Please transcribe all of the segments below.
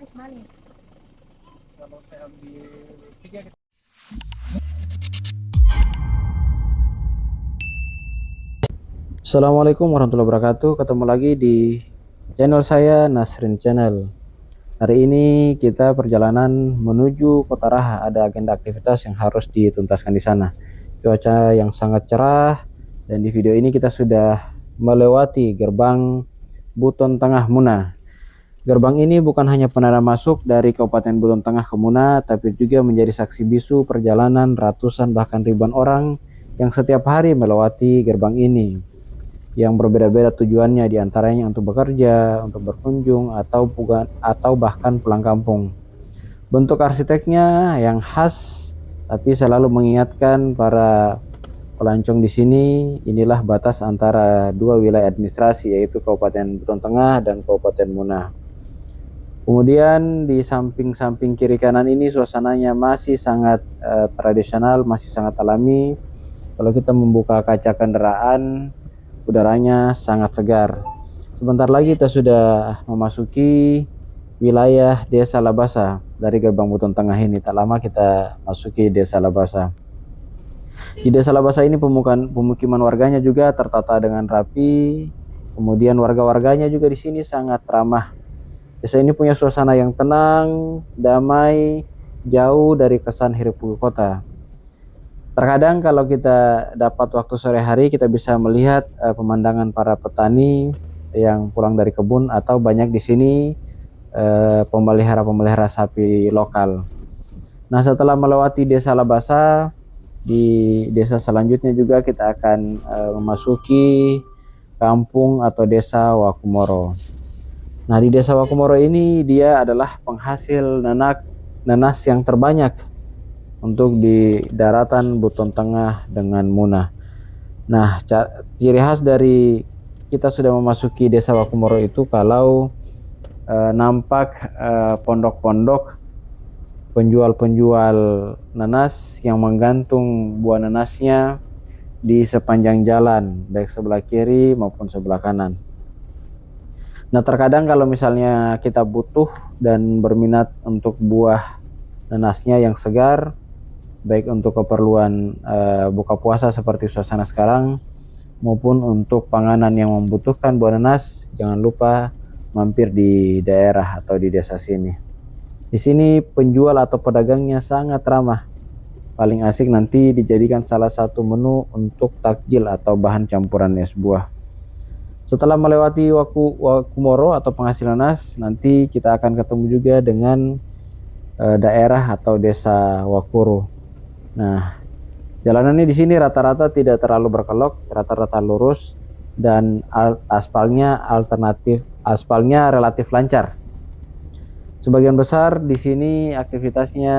manis-manis. Kalau saya ambil 3. Assalamualaikum warahmatullahi wabarakatuh. Ketemu lagi di channel saya, Nasrin Channel. Hari ini kita perjalanan menuju Kota Raha. Ada agenda aktivitas yang harus dituntaskan di sana. Cuaca yang sangat cerah, dan di video ini kita sudah melewati gerbang Buton Tengah Muna. Gerbang ini bukan hanya penanda masuk dari Kabupaten Buton Tengah ke Muna, tapi juga menjadi saksi bisu perjalanan ratusan bahkan ribuan orang yang setiap hari melewati gerbang ini, yang berbeda-beda tujuannya, diantaranya untuk bekerja, untuk berkunjung, atau bahkan pulang kampung. Bentuk arsiteknya yang khas, tapi selalu mengingatkan para pelancong di sini, inilah batas antara dua wilayah administrasi, yaitu Kabupaten Buton Tengah dan Kabupaten Muna. Kemudian di samping-samping kiri kanan ini suasananya masih sangat tradisional, masih sangat alami. Kalau kita membuka kaca kendaraan, udaranya sangat segar. Sebentar lagi kita sudah memasuki wilayah Desa Labasa dari gerbang Buton Tengah ini. Tak lama kita masuki Desa Labasa. Di Desa Labasa ini pemukiman warganya juga tertata dengan rapi. Kemudian warga-warganya juga di sini sangat ramah. Desa ini punya suasana yang tenang, damai, jauh dari kesan hiruk-pikuk kota. Terkadang kalau kita dapat waktu sore hari, kita bisa melihat pemandangan para petani yang pulang dari kebun, atau banyak di sini pemelihara sapi lokal. Nah, setelah melewati Desa Labasa, di desa selanjutnya juga kita akan memasuki kampung atau Desa Wakumoro. Nah, di Desa Wakumoro ini dia adalah penghasil nanas yang terbanyak untuk di daratan Buton Tengah dengan Muna. Nah, ciri khas dari kita sudah memasuki Desa Wakumoro itu kalau nampak pondok-pondok penjual-penjual nanas yang menggantung buah nanasnya di sepanjang jalan, baik sebelah kiri maupun sebelah kanan. Nah, terkadang kalau misalnya kita butuh dan berminat untuk buah nanasnya yang segar, baik untuk keperluan buka puasa seperti suasana sekarang, maupun untuk panganan yang membutuhkan buah nanas, jangan lupa mampir di daerah atau di desa sini. Di sini penjual atau pedagangnya sangat ramah. Paling asik nanti dijadikan salah satu menu untuk takjil atau bahan campuran es buah. Setelah melewati Wakumoro atau penghasil nanas, nanti kita akan ketemu juga dengan daerah atau Desa Wakuru. Nah, jalanannya di sini rata-rata tidak terlalu berkelok, rata-rata lurus, dan aspalnya relatif lancar. Sebagian besar di sini aktivitasnya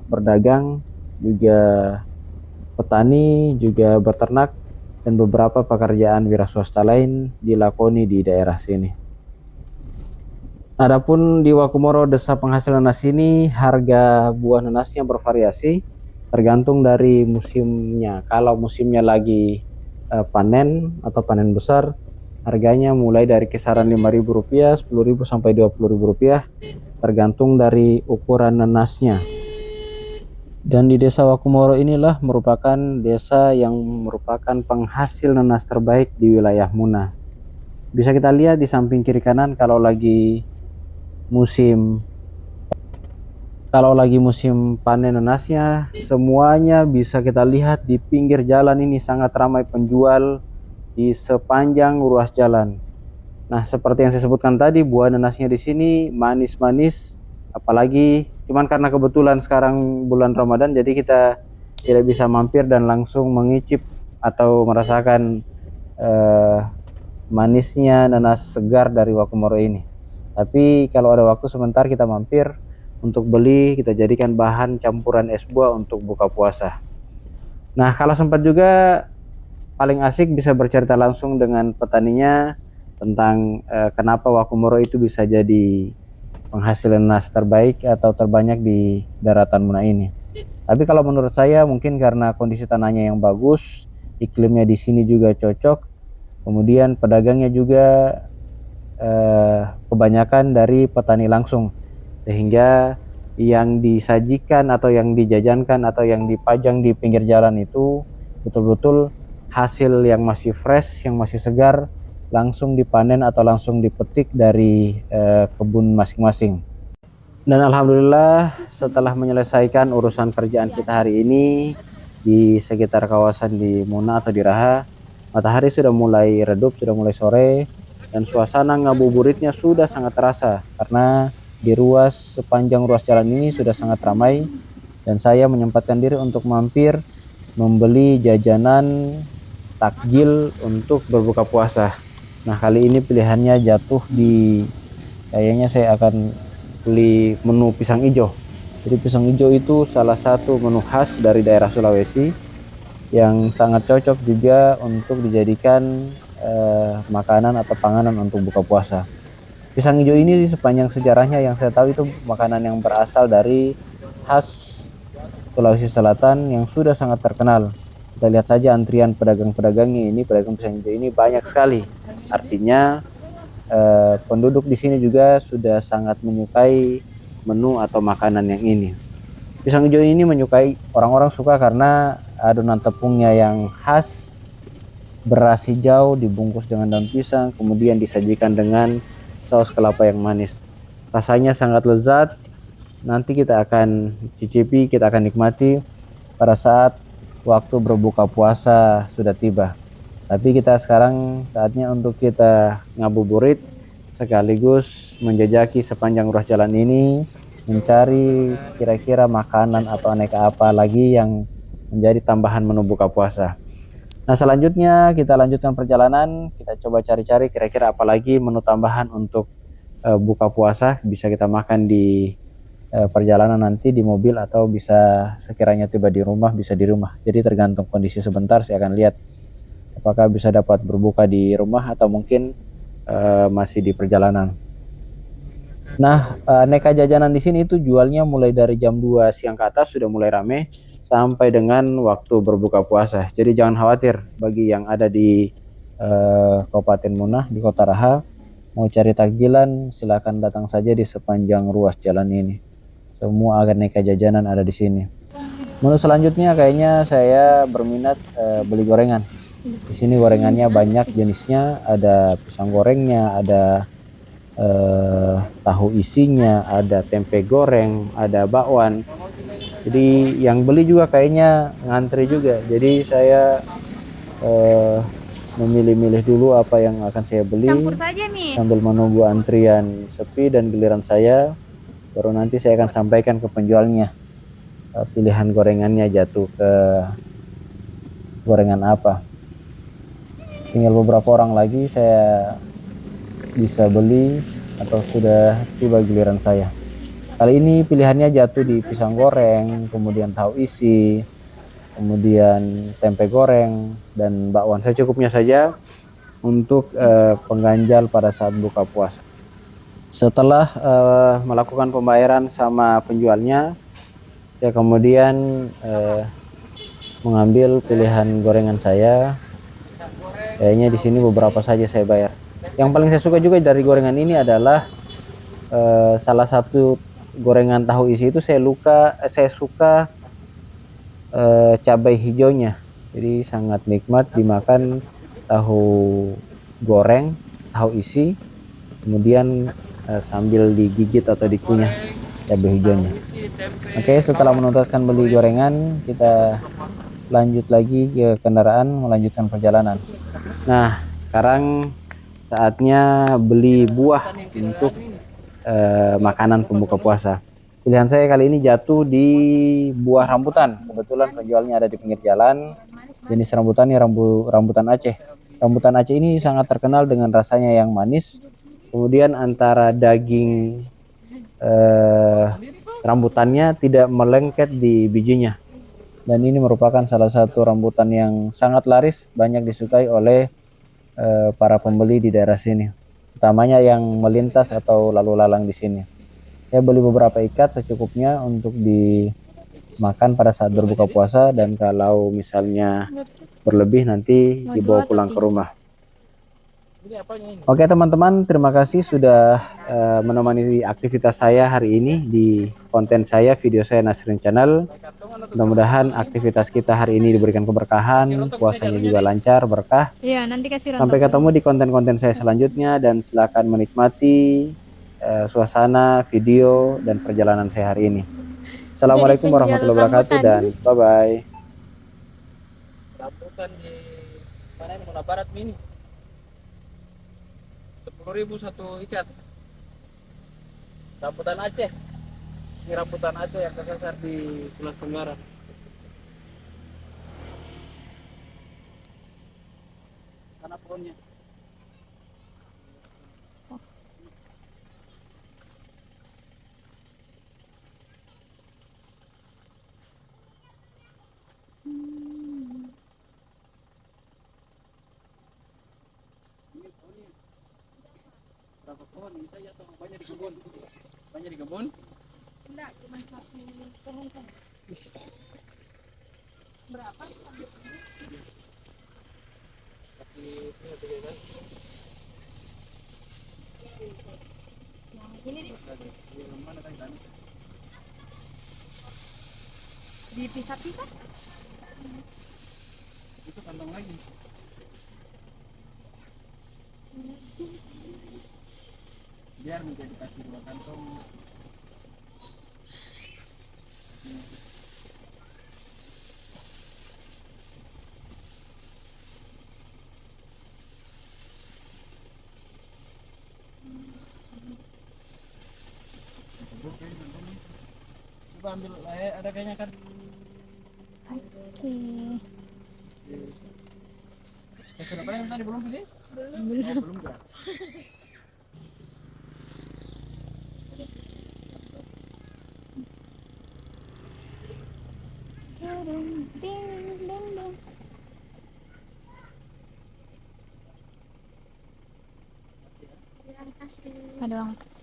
berdagang, juga petani, juga beternak, dan beberapa pekerjaan wira swasta lain dilakoni di daerah sini. Adapun di Wakumoro, desa penghasil nanas ini, harga buah nanasnya bervariasi tergantung dari musimnya. Kalau musimnya lagi panen atau panen besar, harganya mulai dari kisaran Rp5.000, Rp10.000 sampai Rp20.000, tergantung dari ukuran nanasnya. Dan di Desa Wakumoro inilah merupakan desa yang merupakan penghasil nanas terbaik di wilayah Muna. Bisa kita lihat di samping kiri kanan, kalau lagi musim panen nanasnya, semuanya bisa kita lihat di pinggir jalan ini sangat ramai penjual di sepanjang ruas jalan. Nah, seperti yang saya sebutkan tadi, buah nanasnya di sini manis-manis, apalagi cuman karena kebetulan sekarang bulan Ramadan, jadi kita tidak bisa mampir dan langsung mengicip atau merasakan manisnya nanas segar dari Wakumoro ini. Tapi kalau ada waktu sebentar kita mampir untuk beli, kita jadikan bahan campuran es buah untuk buka puasa. Nah, kalau sempat juga paling asik bisa bercerita langsung dengan petaninya tentang kenapa Wakumoro itu bisa jadi penghasil nanas terbaik atau terbanyak di daratan Muna ini. Tapi kalau menurut saya mungkin karena kondisi tanahnya yang bagus, iklimnya di sini juga cocok, kemudian pedagangnya juga kebanyakan dari petani langsung, sehingga yang disajikan atau yang dijajankan atau yang dipajang di pinggir jalan itu betul-betul hasil yang masih fresh, yang masih segar, langsung dipanen atau langsung dipetik dari kebun masing-masing. Dan alhamdulillah setelah menyelesaikan urusan kerjaan kita hari ini di sekitar kawasan di Muna atau di Raha, matahari sudah mulai redup, sudah mulai sore, dan suasana ngabuburitnya sudah sangat terasa karena di sepanjang ruas jalan ini sudah sangat ramai, dan saya menyempatkan diri untuk mampir membeli jajanan takjil untuk berbuka puasa. Nah, kali ini pilihannya jatuh di, kayaknya saya akan beli menu pisang hijau. Jadi pisang hijau itu salah satu menu khas dari daerah Sulawesi yang sangat cocok juga untuk dijadikan makanan atau panganan untuk buka puasa. Pisang hijau ini sepanjang sejarahnya yang saya tahu itu makanan yang berasal dari khas Sulawesi Selatan yang sudah sangat terkenal. Kita lihat saja antrian pedagang-pedagangnya ini, pedagang pisang hijau ini banyak sekali. Artinya penduduk di sini juga sudah sangat menyukai menu atau makanan yang ini. Pisang hijau ini menyukai, orang-orang suka karena adonan tepungnya yang khas, beras hijau dibungkus dengan daun pisang, kemudian disajikan dengan saus kelapa yang manis. Rasanya sangat lezat. Nanti kita akan cicipi, kita akan nikmati pada saat waktu berbuka puasa sudah tiba. Tapi kita sekarang saatnya untuk kita ngabuburit sekaligus menjajaki sepanjang ruas jalan ini, mencari kira-kira makanan atau aneka apa lagi yang menjadi tambahan menu buka puasa. Nah, selanjutnya kita lanjutkan perjalanan, kita coba cari-cari kira-kira apa lagi menu tambahan untuk buka puasa bisa kita makan di perjalanan nanti di mobil, atau bisa sekiranya tiba di rumah bisa di rumah. Jadi tergantung kondisi sebentar, saya akan lihat apakah bisa dapat berbuka di rumah atau mungkin masih di perjalanan. Nah, aneka jajanan di sini itu jualnya mulai dari jam 2 siang ke atas sudah mulai rame sampai dengan waktu berbuka puasa. Jadi jangan khawatir bagi yang ada di Kabupaten Munah, di Kota Raha, mau cari takjilan silakan datang saja di sepanjang ruas jalan ini. Semua aneka jajanan ada di sini. Menu selanjutnya kayaknya saya berminat beli gorengan. Di sini gorengannya banyak jenisnya, ada pisang gorengnya, ada tahu isinya, ada tempe goreng, ada bakwan. Jadi yang beli juga kayaknya ngantri juga. Jadi saya memilih-milih dulu apa yang akan saya beli. Campur saja nih. Sambil menunggu antrian sepi dan giliran saya, baru nanti saya akan sampaikan ke penjualnya pilihan gorengannya jatuh ke gorengan apa. Tinggal beberapa orang lagi saya bisa beli atau sudah tiba giliran saya. Kali ini pilihannya jatuh di pisang goreng, kemudian tahu isi, kemudian tempe goreng, dan bakwan. Secukupnya saja untuk pengganjal pada saat buka puasa. Setelah melakukan pembayaran sama penjualnya, saya kemudian mengambil pilihan gorengan saya. Kayaknya di sini beberapa saja saya bayar. Yang paling saya suka juga dari gorengan ini adalah salah satu gorengan tahu isi itu saya suka cabai hijaunya. Jadi sangat nikmat dimakan tahu goreng, tahu isi, kemudian sambil digigit atau dikunyah cabai hijaunya. Oke, setelah menuntaskan beli gorengan, kita lanjut lagi ke kendaraan, melanjutkan perjalanan. Nah, sekarang saatnya beli buah untuk makanan pembuka puasa. Pilihan saya kali ini jatuh di buah rambutan. Kebetulan penjualnya ada di pinggir jalan. Jenis rambutannya rambutan Aceh. Rambutan Aceh ini sangat terkenal dengan rasanya yang manis. Kemudian antara daging rambutannya tidak melengket di bijinya. Dan ini merupakan salah satu rambutan yang sangat laris, banyak disukai oleh para pembeli di daerah sini, utamanya yang melintas atau lalu lalang di sini. Saya beli beberapa ikat secukupnya untuk dimakan pada saat berbuka puasa, dan kalau misalnya berlebih nanti dibawa pulang ke rumah. Oke teman-teman, terima kasih sudah menemani aktivitas saya hari ini di konten saya, video saya Nasrin Channel. Mudah-mudahan aktivitas kita hari ini diberikan keberkahan, puasanya juga lancar, berkah. Iya, nanti kasih Sampai rontok. ketemu di konten-konten saya selanjutnya dan silakan menikmati suasana, video, dan perjalanan saya hari ini. Jadi Assalamualaikum penjual warahmatullahi wabarakatuh rambutan. dan bye-bye. Rambutan di mana ini? Mona Barat Mini. 10.000 satu ikat. Rambutan Aceh. Ini rambutan Aceh yang kesasar di Sulawesi Tenggara. Mana pohonnya? Berapa pohon? Kita ya tahu banyak di kebun. Banyak di kebun. Enggak, cuma satu pohon kan. Berapa? Nah, ini dipisah-pisah. Itu kantong lagi. Biar menjadi kasih 2 kantong. Coba ambil, ada kayaknya kan. Oke. Sudah paling tadi belum pilih? Belum. Oh, belum ya? Ding, ding, ding. Terima kasih. Ada uang.